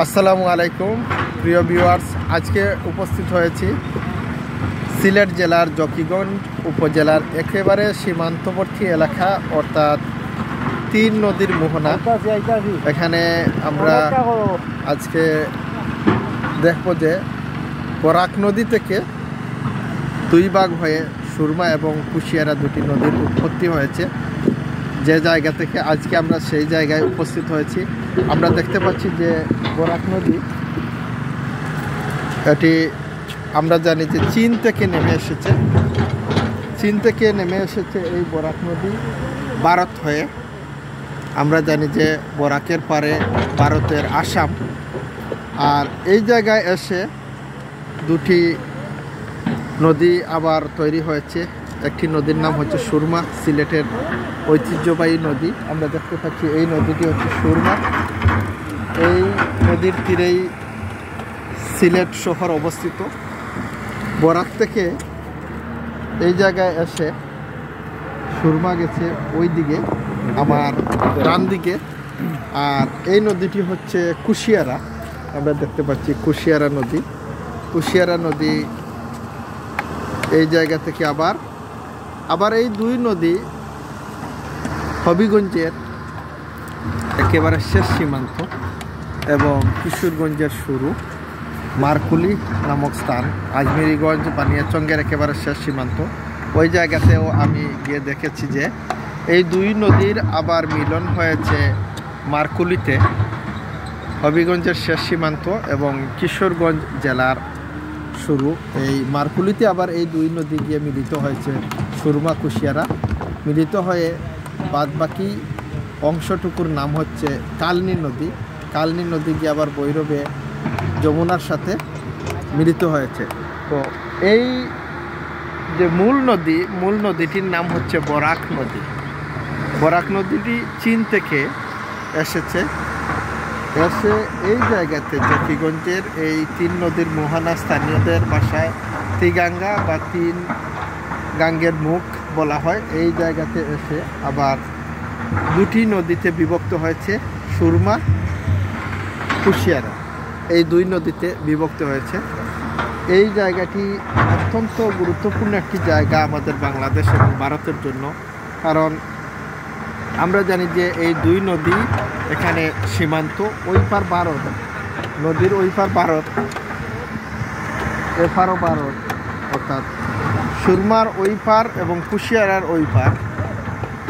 আসসালামু আলাইকুম প্রিয় ভিউয়ার্স, আজকে উপস্থিত হয়েছি সিলেট জেলার জকিগঞ্জ উপজেলার একেবারে সীমান্তবর্তী এলাকা অর্থাৎ তিন নদীর মোহনা। এখানে আমরা আজকে দেখব যে বরাক নদী থেকে দুই ভাগ হয়ে সুরমা এবং কুশিয়ারা দুটি নদীর উৎপত্তি হয়েছে। যে জায়গা থেকে আজকে আমরা সেই জায়গায় উপস্থিত হয়েছি। আমরা দেখতে পাচ্ছি যে বরাক নদী, এটি আমরা জানি যে চীন থেকে নেমে এসেছে। চীন থেকে নেমে এসেছে এই বরাক নদী ভারত হয়ে। আমরা জানি যে বরাকের পারে ভারতের আসাম। আর এই জায়গায় এসে দুটি নদী আবার তৈরি হয়েছে। একটি নদীর নাম হচ্ছে সুরমা, সিলেটের ঐতিহ্যবাহী নদী। আমরা দেখতে পাচ্ছি এই নদীটি হচ্ছে সুরমা। এই নদীর তীরেই সিলেট শহর অবস্থিত। বরাক থেকে এই জায়গায় এসে সুরমা গেছে ওই দিকে, আমার ডান দিকে। আর এই নদীটি হচ্ছে কুশিয়ারা। আমরা দেখতে পাচ্ছি কুশিয়ারা নদী। কুশিয়ারা নদী এই জায়গা থেকে আবার এই দুই নদী হবিগঞ্জের একেবারে শেষ সীমান্ত এবং কিশোরগঞ্জের শুরু মারকুলি নামক স্থান, আজমেরিগঞ্জ বানিয়াচঙ্গের একেবারে শেষ সীমান্ত। ওই জায়গাতেও আমি গিয়ে দেখেছি যে এই দুই নদীর আবার মিলন হয়েছে মারকুলিতে, হবিগঞ্জের শেষ সীমান্ত এবং কিশোরগঞ্জ জেলার শুরু। এই মারকুলিতে আবার এই দুই নদী গিয়ে মিলিত হয়েছে সুরমা কুশিয়ারা। মিলিত হয়ে বাদবাকি অংশটুকুর নাম হচ্ছে কালনী নদী। কালনী নদী গিয়ে আবার ভৈরবে যমুনার সাথে মিলিত হয়েছে। তো এই যে মূল নদীটির নাম হচ্ছে বরাক নদী। বরাক নদীটি চীন থেকে এসে এই জায়গাতে জকিগঞ্জের এই তিন নদীর মোহনা, স্থানীয়দের ভাষায় ত্রিগাঙ্গা বা তিন গাঙ্গের মুখ বলা হয়। এই জায়গাতে এসে আবার দুটি নদীতে বিভক্ত হয়েছে, সুরমা, কুশিয়ারা। এই দুই নদীতে বিভক্ত হয়েছে। এই জায়গাটি অত্যন্ত গুরুত্বপূর্ণ একটি জায়গা আমাদের বাংলাদেশ এবং ভারতের জন্য। কারণ আমরা জানি যে এই দুই নদী এখানে সীমান্ত। ওই পার ভারত, নদীর ওই পার ভারত, এপারও ভারত, অর্থাৎ সুরমার ওই পার এবং কুশিয়ারার ওই পার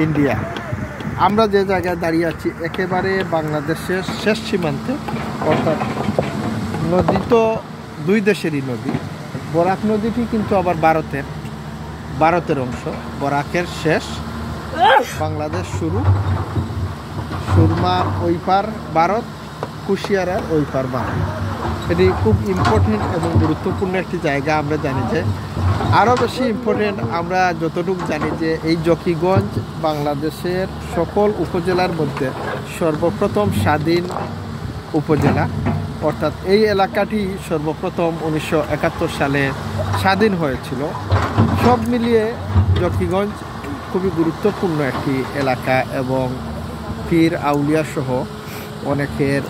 ইন্ডিয়া। আমরা যে জায়গায় দাঁড়িয়ে আছি একেবারে বাংলাদেশের শেষ সীমান্তে, অর্থাৎ নদী তো দুই দেশেরই নদী। বরাক নদীটি কিন্তু আবার ভারতের অংশ। বরাকের শেষ, বাংলাদেশ শুরু। সুরমার ওই পার ভারত, কুশিয়ারার ওই পার ভারত। এটি খুব ইম্পর্টেন্ট এবং গুরুত্বপূর্ণ একটি জায়গা। আমরা জানি যে আরও বেশি ইম্পর্টেন্ট, আমরা যতটুকু জানি যে এই জকিগঞ্জ বাংলাদেশের সকল উপজেলার মধ্যে সর্বপ্রথম স্বাধীন উপজেলা। অর্থাৎ এই এলাকাটি সর্বপ্রথম 1971 সালে স্বাধীন হয়েছিল। সব মিলিয়ে জকিগঞ্জ খুবই গুরুত্বপূর্ণ একটি এলাকা এবং পীর আউলিয়া সহ অনেকের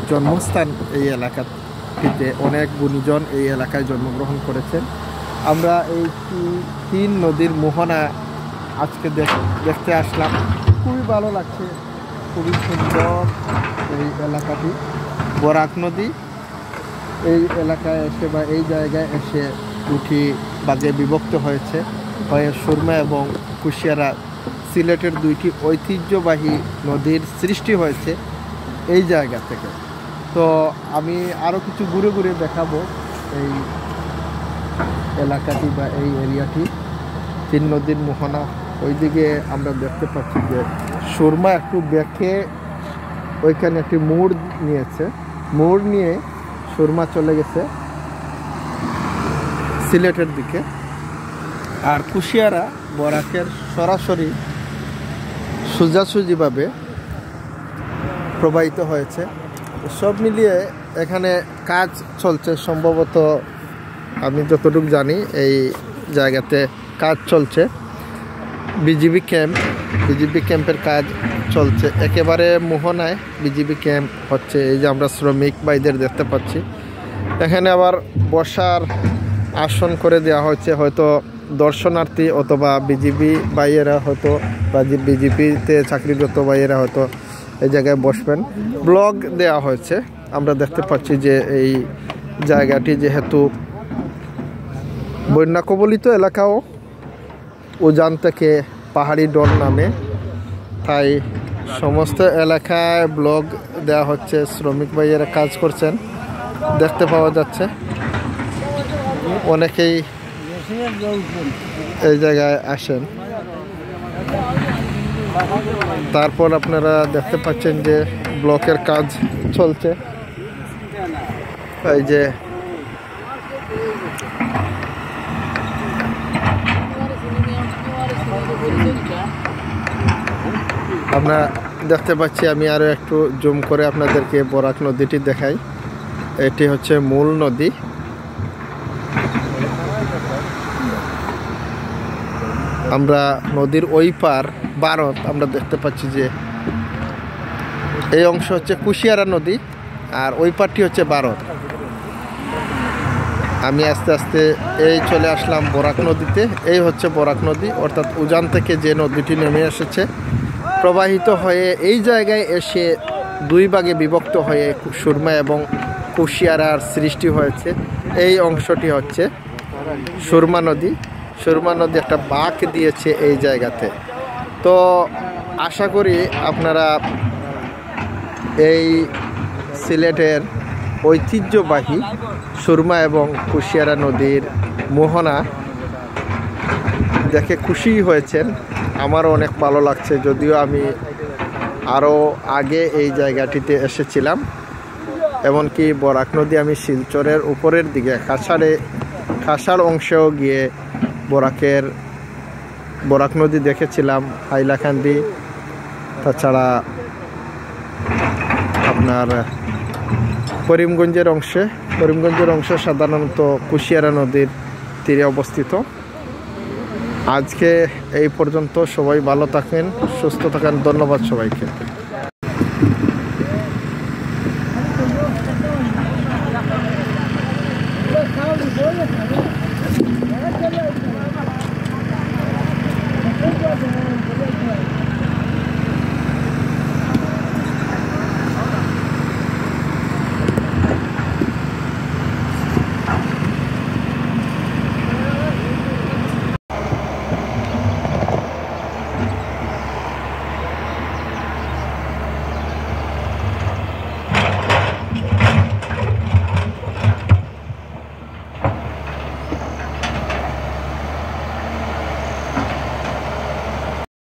জন্মস্থান এই এলাকাটিতে। অনেক গুণীজন এই এলাকায় জন্মগ্রহণ করেছেন। আমরা এই তিন নদীর মোহনা আজকে দেখতে আসলাম। খুবই ভালো লাগছে, খুবই সুন্দর এই এলাকাটি। বরাক নদী এই এলাকায় এসে বা এই জায়গায় এসে দুটি ভাগে বিভক্ত হয়ে সুরমা এবং কুশিয়ারা, সিলেটের দুইটি ঐতিহ্যবাহী নদীর সৃষ্টি হয়েছে এই জায়গা থেকে। তো আমি আরও কিছু ঘুরে ঘুরে দেখাবো এই এলাকাটি বা এই এরিয়াটি। তিন নদীর মোহনা ওইদিকে আমরা দেখতে পাচ্ছি যে সুরমা একটু বেঁকে ওইখানে একটি মোড় নিয়েছে। মোড় নিয়ে সুরমা চলে গেছে সিলেটের দিকে। আর কুশিয়ারা বরাকের সরাসরি সোজাসুজিভাবে প্রবাহিত হয়েছে। সব মিলিয়ে এখানে কাজ চলছে। সম্ভবত আমি যতটুকু জানি এই জায়গাতে কাজ চলছে। বিজিবি ক্যাম্প বিজিবি ক্যাম্পের কাজ চলছে, একেবারে মোহনায় বিজিবি ক্যাম্প হচ্ছে। এই যে আমরা শ্রমিক ভাইদের দেখতে পাচ্ছি, এখানে আবার বসার আসন করে দেওয়া হচ্ছে, হয়তো দর্শনার্থী অথবা বিজিবি ভাইয়েরা হয়তো বা বিজেপিতে চাকরিরত ভাইয়েরা হয়তো এই জায়গায় বসবেন। ব্লগ দেওয়া হয়েছে, আমরা দেখতে পাচ্ছি যে এই জায়গাটি যেহেতু বন্যা কবলিত এলাকাও, উজান থেকে পাহাড়ি ডল নামে, তাই সমস্ত এলাকায় ব্লগ দেওয়া হচ্ছে। শ্রমিক ভাইয়েরা কাজ করছেন দেখতে পাওয়া যাচ্ছে, অনেকেই এই জায়গায় আসেন। তারপর আপনারা দেখতে পাচ্ছেন যে ব্লকের কাজ চলছে। এই যে আমরা দেখতে পাচ্ছি, আমি আরো একটু জুম করে আপনাদেরকে বরাক নদীটি দেখাই। এটি হচ্ছে মূল নদী। আমরা নদীর ওই পার ভারত, আমরা দেখতে পাচ্ছি যে এই অংশ হচ্ছে কুশিয়ারা নদী আর ওই পারটি হচ্ছে ভারত। আমি আস্তে আস্তে এই চলে আসলাম বরাক নদীতে। এই হচ্ছে বরাক নদী, অর্থাৎ উজান থেকে যে নদীটি নেমে এসেছে প্রবাহিত হয়ে এই জায়গায় এসে দুই ভাগে বিভক্ত হয়ে সুরমা এবং কুশিয়ারার সৃষ্টি হয়েছে। এই অংশটি হচ্ছে সুরমা নদী। সুরমা নদী একটা বাঁক দিয়েছে এই জায়গাতে। তো আশা করি আপনারা এই সিলেটের ঐতিহ্যবাহী সুরমা এবং কুশিয়ারা নদীর মোহনা দেখে খুশি হয়েছেন। আমারও অনেক ভালো লাগছে, যদিও আমি আরও আগে এই জায়গাটিতে এসেছিলাম। এমনকি বরাক নদী আমি শিলচরের উপরের দিকে খাসাড় অংশেও গিয়ে বরাক নদী দেখেছিলাম, হাইলাকান্দি, তাছাড়া আপনার করিমগঞ্জের অংশে সাধারণত কুশিয়ারা নদীর তীরে অবস্থিত। আজকে এই পর্যন্ত, সবাই ভালো থাকেন, সুস্থ থাকেন, ধন্যবাদ সবাইকে।